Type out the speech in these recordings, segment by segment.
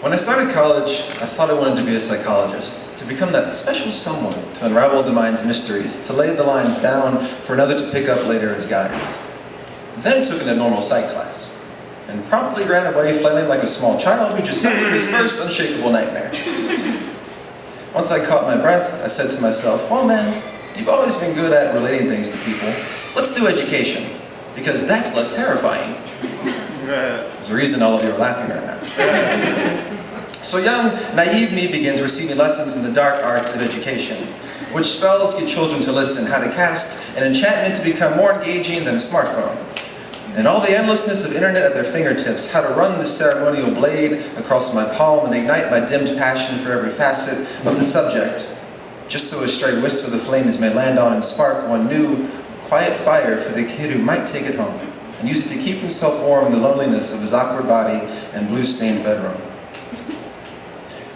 When I started college, I thought I wanted to be a psychologist, to become that special someone, to unravel the mind's mysteries, to lay the lines down for another to pick up later as guides. Then I took an abnormal psych class, and promptly ran away flailing like a small child who just suffered his first unshakable nightmare. Once I caught my breath, I said to myself, well man, you've always been good at relating things to people. Let's do education, because that's less terrifying. There's a reason all of you are laughing right now. So young, naive me begins receiving lessons in the dark arts of education, which spells get children to listen, how to cast an enchantment to become more engaging than a smartphone, and all the endlessness of internet at their fingertips, how to run the ceremonial blade across my palm and ignite my dimmed passion for every facet of the subject, just so a stray wisp of the flames may land on and spark one new, quiet fire for the kid who might take it home and use it to keep himself warm in the loneliness of his awkward body and blue-stained bedroom.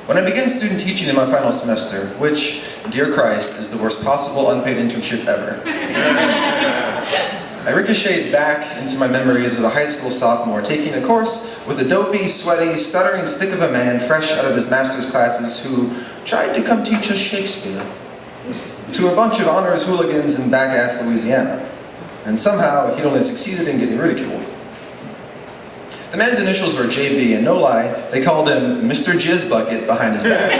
When I began student teaching in my final semester, which, dear Christ, is the worst possible unpaid internship ever, I ricocheted back into my memories of a high school sophomore taking a course with a dopey, sweaty, stuttering stick of a man fresh out of his master's classes who tried to come teach us Shakespeare to a bunch of honors hooligans in back-ass Louisiana, and somehow he'd only succeeded in getting ridiculed. The man's initials were JB, and no lie, they called him Mr. Jizz Bucket behind his back.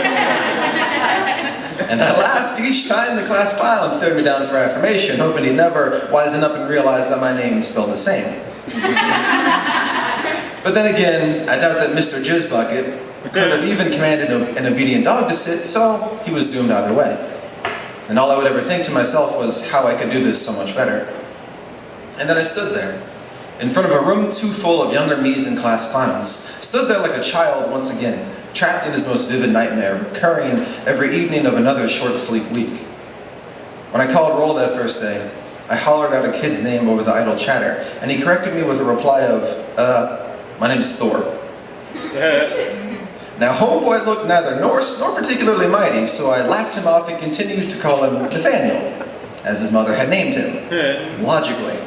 And I laughed each time the class clown stared me down for affirmation, hoping he'd never wisen up and realize that my name spelled the same. But then again, I doubt that Mr. Jizz Bucket could have even commanded an obedient dog to sit, so he was doomed either way. And all I would ever think to myself was how I could do this so much better. And then I stood there, in front of a room too full of younger me's and class clowns, stood there like a child once again, trapped in his most vivid nightmare, recurring every evening of another short sleep week. When I called roll that first day, I hollered out a kid's name over the idle chatter, and he corrected me with a reply of, my name's Thor. Now homeboy looked neither Norse nor particularly mighty, so I laughed him off and continued to call him Nathaniel, as his mother had named him, logically.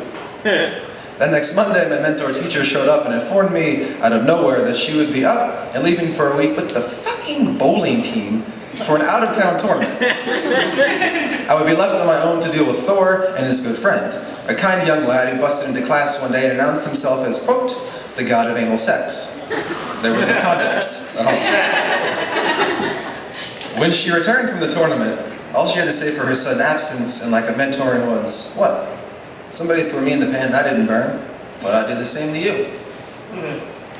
That next Monday, my mentor teacher showed up and informed me out of nowhere that she would be up and leaving for a week with the fucking bowling team for an out-of-town tournament. I would be left on my own to deal with Thor and his good friend, a kind young lad who busted into class one day and announced himself as, quote, the god of anal sex. There was no context at all. When she returned from the tournament, all she had to say for her sudden absence and lack of mentoring was, what? Somebody threw me in the pan and I didn't burn. Thought I'd do the same to you.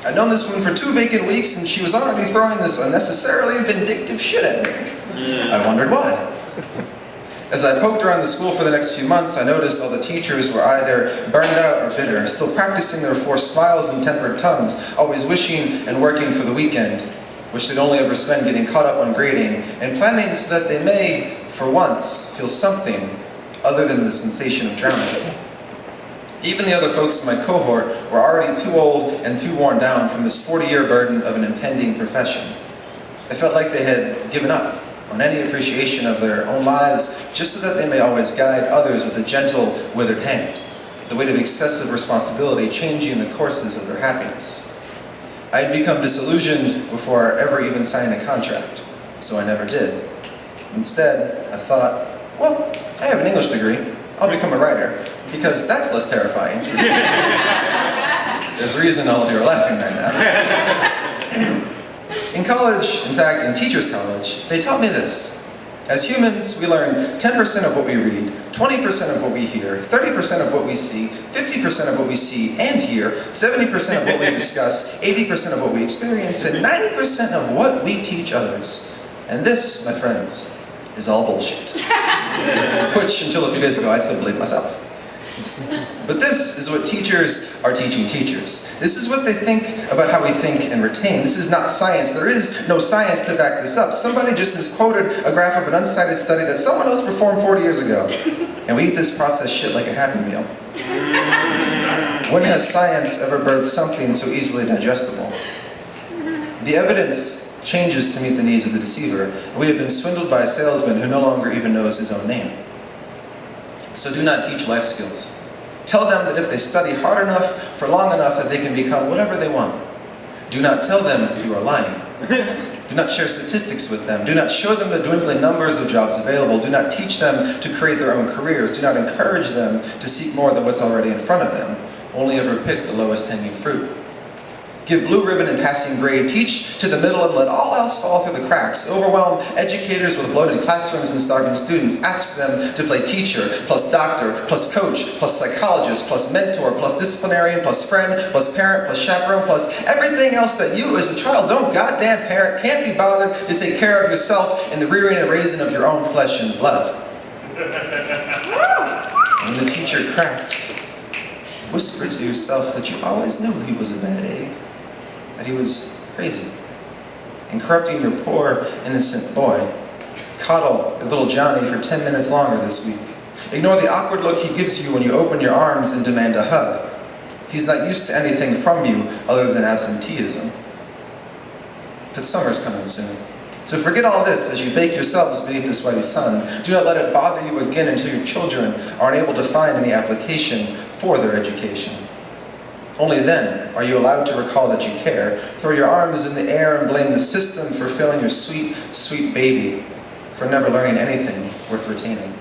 I'd known this woman for 2 vacant weeks and she was already throwing this unnecessarily vindictive shit at me. I wondered why. As I poked around the school for the next few months, I noticed all the teachers were either burned out or bitter, still practicing their forced smiles and tempered tongues, always wishing and working for the weekend, which they'd only ever spend getting caught up on grading, and planning so that they may, for once, feel something other than the sensation of drowning. Even the other folks in my cohort were already too old and too worn down from this 40-year burden of an impending profession. They felt like they had given up on any appreciation of their own lives just so that they may always guide others with a gentle, withered hand, the weight of excessive responsibility changing the courses of their happiness. I had become disillusioned before ever even signing a contract, so I never did. Instead, I thought, well, I have an English degree. I'll become a writer, because that's less terrifying. There's a reason all of you are laughing right now. In college, in fact, in teachers' college, they taught me this. As humans, we learn 10% of what we read, 20% of what we hear, 30% of what we see, 50% of what we see and hear, 70% of what we discuss, 80% of what we experience, and 90% of what we teach others. And this, my friends, is all bullshit. Which, until a few days ago, I'd still believe myself. But this is what teachers are teaching teachers. This is what they think about how we think and retain. This is not science. There is no science to back this up. Somebody just misquoted a graph of an uncited study that someone else performed 40 years ago. And we eat this processed shit like a Happy Meal. When has science ever birthed something so easily digestible? The evidence changes to meet the needs of the deceiver. We have been swindled by a salesman who no longer even knows his own name. So do not teach life skills. Tell them that if they study hard enough for long enough that they can become whatever they want. Do not tell them you are lying. Do not share statistics with them. Do not show them the dwindling numbers of jobs available. Do not teach them to create their own careers. Do not encourage them to seek more than what's already in front of them. Only ever pick the lowest hanging fruit. Give blue ribbon and passing grade. Teach to the middle and let all else fall through the cracks. Overwhelm educators with bloated classrooms and starving students. Ask them to play teacher, plus doctor, plus coach, plus psychologist, plus mentor, plus disciplinarian, plus friend, plus parent, plus chaperone, plus everything else that you, as the child's own goddamn parent, can't be bothered to take care of yourself in the rearing and raising of your own flesh and blood. When the teacher cracks, whisper to yourself that you always knew he was a bad egg, that he was crazy, and corrupting your poor, innocent boy. Coddle your little Johnny for 10 minutes longer this week. Ignore the awkward look he gives you when you open your arms and demand a hug. He's not used to anything from you other than absenteeism. But summer's coming soon. So forget all this as you bake yourselves beneath the sweaty sun. Do not let it bother you again until your children are unable to find any application for their education. Only then are you allowed to recall that you care. Throw your arms in the air and blame the system for failing your sweet, sweet baby for never learning anything worth retaining.